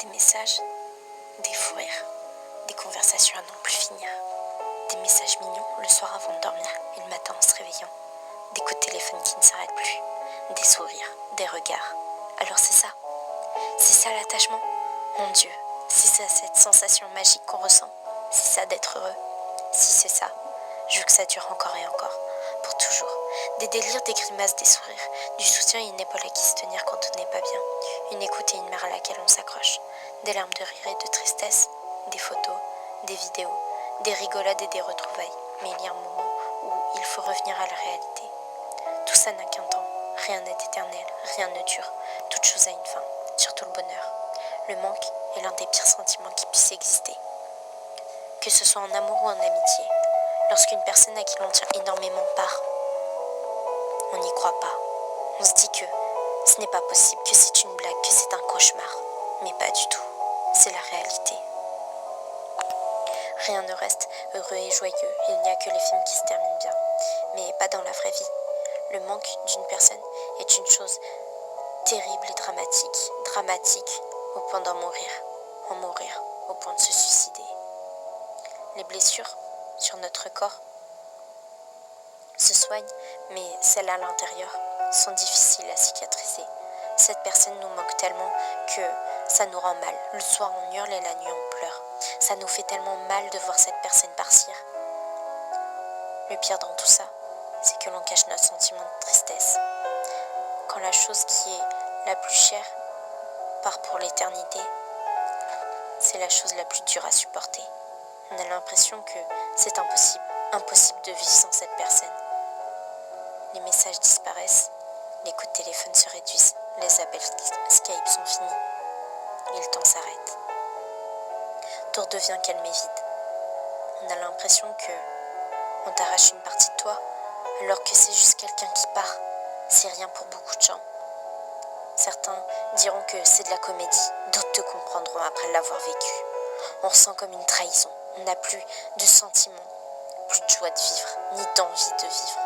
Des messages, des fous rires, des conversations à n'en plus finir. Des messages mignons le soir avant de dormir et le matin en se réveillant. Des coups de téléphone qui ne s'arrêtent plus. Des sourires, des regards. Alors c'est ça l'attachement. Mon Dieu, c'est ça cette sensation magique qu'on ressent. C'est ça d'être heureux. Si c'est ça, je veux que ça dure encore et encore, pour toujours. Des délires, des grimaces, des sourires, du soutien et une épaule à qui se tenir quand on n'est pas bien, une écoute et une mère à laquelle on s'accroche, des larmes de rire et de tristesse, des photos, des vidéos, des rigolades et des retrouvailles. Mais il y a un moment où il faut revenir à la réalité. Tout ça n'a qu'un temps, rien n'est éternel, rien ne dure, toute chose a une fin, surtout le bonheur. Le manque est l'un des pires sentiments qui puissent exister. Que ce soit en amour ou en amitié, lorsqu'une personne à qui l'on tient énormément part, on n'y croit pas. On se dit que ce n'est pas possible, que c'est une blague, que c'est un cauchemar. Mais pas du tout, c'est la réalité. Rien ne reste heureux et joyeux, il n'y a que les films qui se terminent bien, mais pas dans la vraie vie. Le manque d'une personne est une chose terrible et dramatique au point d'en mourir, au point de se suicider. Les blessures sur notre corps se soignent, mais celles à l'intérieur sont difficiles à cicatriser. Cette personne nous manque tellement que ça nous rend mal. Le soir on hurle et la nuit on pleure. Ça nous fait tellement mal de voir cette personne partir. Le pire dans tout ça, c'est que l'on cache notre sentiment de tristesse. Quand la chose qui est la plus chère part pour l'éternité, c'est la chose la plus dure à supporter. On a l'impression que c'est impossible de vivre sans cette personne. Les messages disparaissent, les coups de téléphone se réduisent, les appels Skype sont finis, et le temps s'arrête. Tout redevient calme et vide. On a l'impression que on t'arrache une partie de toi, alors que c'est juste quelqu'un qui part. C'est rien pour beaucoup de gens. Certains diront que c'est de la comédie, d'autres te comprendront après l'avoir vécu. On ressent comme une trahison, on n'a plus de sentiments, plus de joie de vivre, ni d'envie de vivre,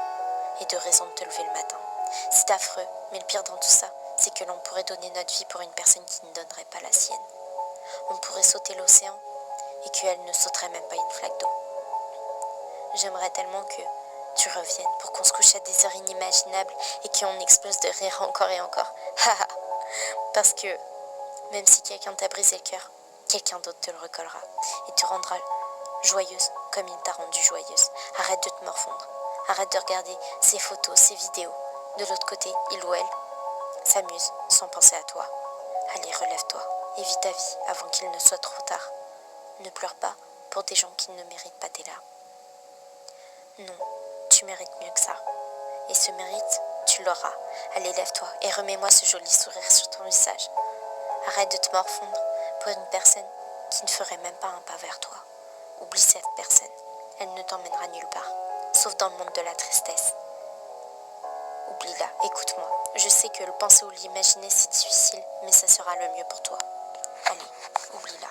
et de raison de te lever le matin. C'est affreux, mais le pire dans tout ça, c'est que l'on pourrait donner notre vie pour une personne qui ne donnerait pas la sienne. On pourrait sauter l'océan, et qu'elle ne sauterait même pas une flaque d'eau. J'aimerais tellement que tu reviennes pour qu'on se couche à des heures inimaginables et qu'on explose de rire encore et encore. Parce que même si quelqu'un t'a brisé le cœur, quelqu'un d'autre te le recollera et te rendra joyeuse comme il t'a rendue joyeuse. Arrête de te morfondre. Arrête de regarder ces photos, ces vidéos. De l'autre côté, il ou elle s'amuse sans penser à toi. Allez, relève-toi et vis ta vie avant qu'il ne soit trop tard. Ne pleure pas pour des gens qui ne méritent pas tes larmes. Non, tu mérites mieux que ça. Et ce mérite, tu l'auras. Allez, lève-toi et remets-moi ce joli sourire sur ton visage. Arrête de te morfondre pour une personne qui ne ferait même pas un pas vers toi. Oublie cette personne, elle ne t'emmènera nulle part, sauf dans le monde de la tristesse. Oublie-la, écoute-moi. Je sais que le penser ou l'imaginer c'est difficile, mais ça sera le mieux pour toi. Allez, oublie-la.